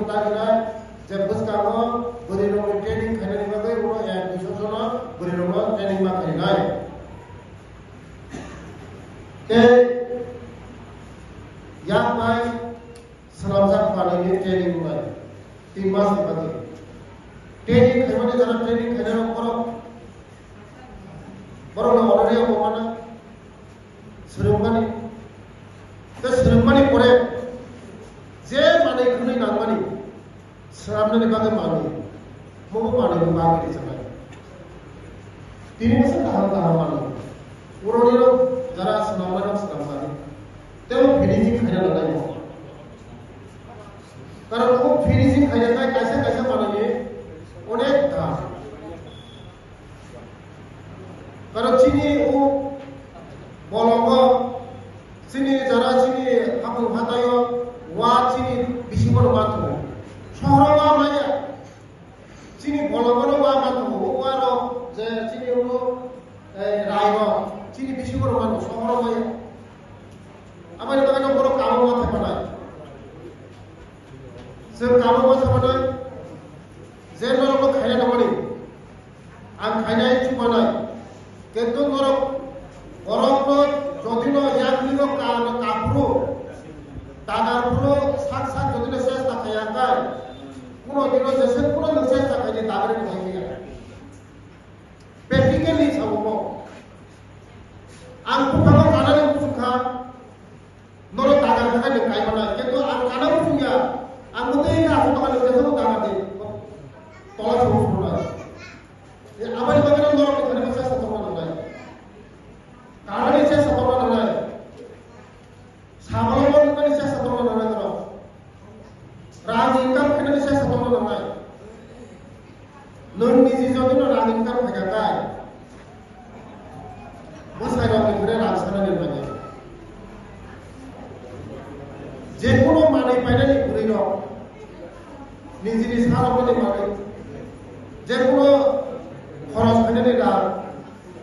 laginai je buskago buri rong training khainani bagai uno ya bisosono buri rong training ma khainai ke yang mai selamjak panini training mai 3 mas bagai training khaimani jara training khainani borong already ako mana seremani pore je mane khuni nangmani seramne bagai mani mau mani bagai di sana tini masa kahang mani uroni jara senamani temu finishing khaya lagai mo karena वो finishing khaya kai कैसे मानेंगे उन्हें था karena sini bolongo sini jara sini aku hatayo wa sini bisibor matu shohro wa maya sini bolongo wa matu waro je sini raigo sini bisibor matu shohro maya amari bagano boro kamu ma thakana se kamu ma thakana je noro khaya na mani ang khaya chu manai কিন্তু ধরো গরম যদি ইয়াকলিও কাপড় টাকার পুরো সাত যদি শেষ থাকে একাই কোনো দিন শেষে কোনো দিন শেষ থাকে যে তাদের ভেঙে গেল প্র্যাকটিক্যালি ছাবো আং ফুকানো কানারে ফুকা নরো টাকার থাকা নেকাই মানা কিন্তু আং কানা ফুকিয়া আং মতেই না আসো টাকা নেতে সব টাকা দে তলা সব না আমার বাগানে নরো এখানে বসে আছে Karena saya setorong nanai, sama orang kan saya setorong nanai terus. Rangingkar kan saya setorong nanai. Non di sisi itu rangingkar bergagai. Masa orang itu rangsana ni banyak. Jepun mana pada ni kurino, ni jenis hal apa ni mana? Jepun khoros pada ni dah.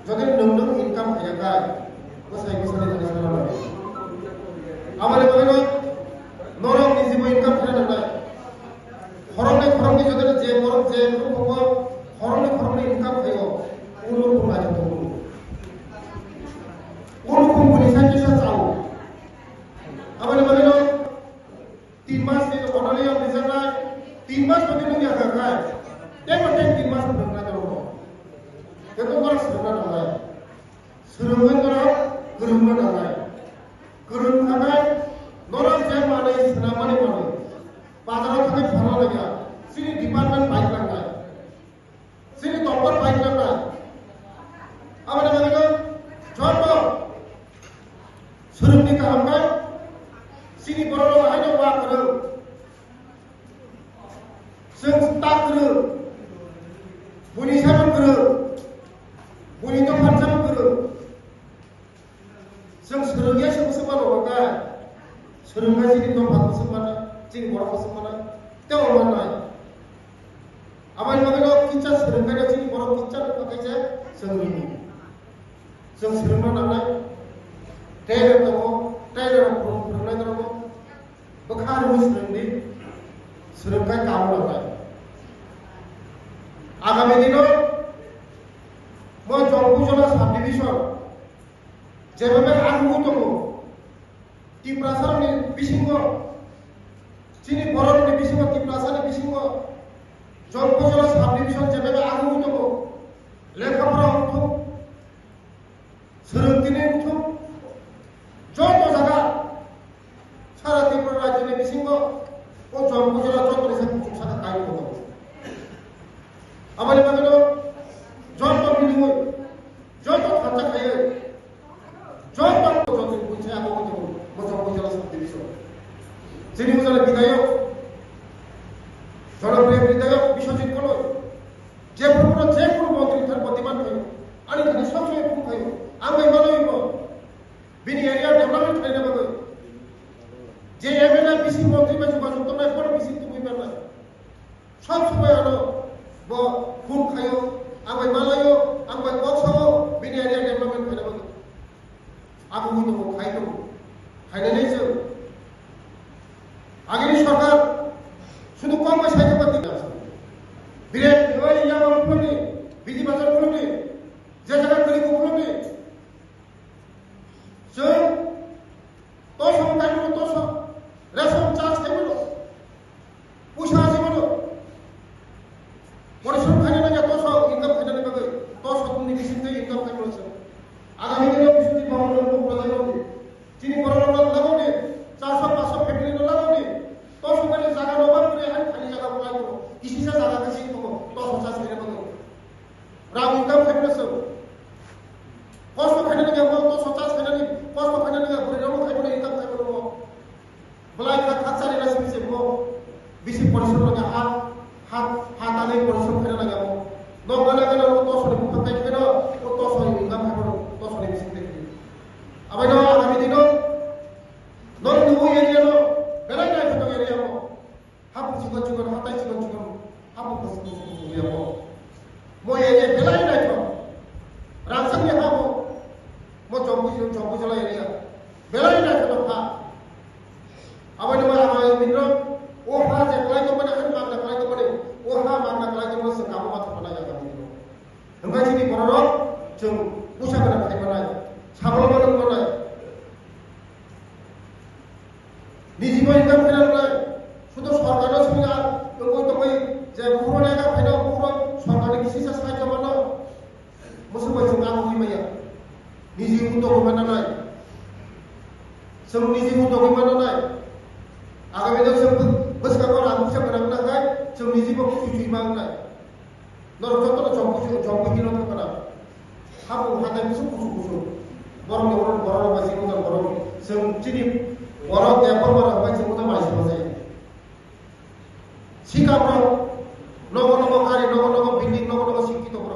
যদি নতুন income হয়ে যায় কোথায় কোথায় জানি শোনা লাগে আমার কইলো নরম নিজে ইনকাম করে না খরমে যদি যে বড় যে রূপ খরমে ইনকাম হইও ওরকম লাগে তো ওরকম বলি সাথে চাও আমার কইলো 3 মাস থেকে অনলাইন বিজনেস 3 মাস পর্যন্ত কি আগে খায় দেখো 3 মাস পর্যন্ত না করব itu orang sebenarnya nolai, serumkan orang gerumkan nolai, orang jam mana senamani mana, pasar orang tu fana lagi, sini department baik nolai, sini topper baik nolai, apa nama itu, contoh, serum ni kaham sini borong ada wak kerul, sengstak kerul, bunyi sama kerul. Bunyi itu macam guru, serungnya semua orang kan, serungnya sini tu bagus semua, cing borong semua, tiap orang naik. Apa yang mereka kincah serungnya sini borong kincah pakai je serungi, serungnya naik, tailor tu, borong naik tu, bekar serungi, serungnya kamu naik. Agam ini no. Mau jompujola subdivision, যেভাবে আগুত কি প্রাসারণে বিসিংহ চিনি বরণে বিসিংহ কি প্রাসারণে বিসিংহ Jampujala subdivision যেভাবে আগুত লেখাপড়া উঠো সুরক্ষিনে উঠো যত জায়গা সারা ত্রিপুরা রাজ্যে বিসিংহ ও জম্পুজলা যত সাথে কাজ হতো আমার এবার যত বিনিময় যত খরচা খাইয়ে যত বুঝে জম্পুজলা সাবডিভিশন যিনি উপজেলা বিধায়ক জনপ্রিয় বিধায়ক বিশ্বজিৎ কলই যে কোনো মন্ত্রী তার প্রতিবাদ হইল আমি তাকে সবসময় খুব হইল আমি ভালো হইব বিনি এরিয়া ডেভেলপমেন্ট হয়ে যাবে যে এমএলএ বিসি মন্ত্রী বা যোগাযোগ তো নাই কোনো বিসি তুমি না সবসময় আলো খুব খাইও আমি মালাইও আমি কথাও বিনি এরিয়া ডেভেলপমেন্ট হয়ে যাবে আমি হইতো খাইতো খাইলে নেই আগের সরকার sudah kau masih saja pati dah. Biar kau yang orang belum ni, biji bazar belum ni, jajaran beli belum ni. So, tosom kai dulu tosom, resom charge kai dulu, pusha aja dulu. Koresom kai dulu ya tosom income kai dulu bagai, tosom tu ni bising tu income kai dulu sah. Agam ini orang bising di bawah orang pun berada lagi. Cini orang orang lagu ni, 400-500 family lagu ni. Tosom kai jaga nomor ni, hari hari jaga mulai dulu. Isi saya jaga kasih tu, tosom charge kai dulu. Ram income kai dulu sah. Kosto kai dulu ya, tosom charge kai dulu. Kosto kai dulu ya, boleh dulu kai dulu income kai dulu. Belai kita kacau ni nasi bising mo, bising koresom lagi hat alai koresom kai dulu ya mo. Nonggal lagi dulu tosom ni bukan kai dulu, tosom ni income kai dulu, tosom ni bising dek. Abai dulu kami dino, non dulu area lo, belai naik betul area mo. Hapu cikon, hatai cikon, hapu kosto ya mo. Mo area belai naik mo, rangsang ni hapu. Mo jombu jala area. Belai naik betul ha. Abai dulu abai dino, ha je kelai tu mana kan mana kelai tu mana, ha mana kelai tu mana sekamu mata mana ya kami dino. Hingga sini korang jeng pusat mana kelai mana, sabal mana. Niji boy income kena mulai, sudah sarkar semua, tunggu, jadi bukan yang kena bukan sarkar ni kisah saya mana, musuh boy semua aku ni maya, niji untuk mana naik, semua niji untuk mana naik, agak itu semua bus kakor aku siapa nak naik, semua niji boy cuci mana naik, nor contoh jompo kilo tu kena, hapu hatai musuh, borong masih muda borong, semua cini. Orang tiap orang macam kita masih masih. Sikap orang, nombor kari nombor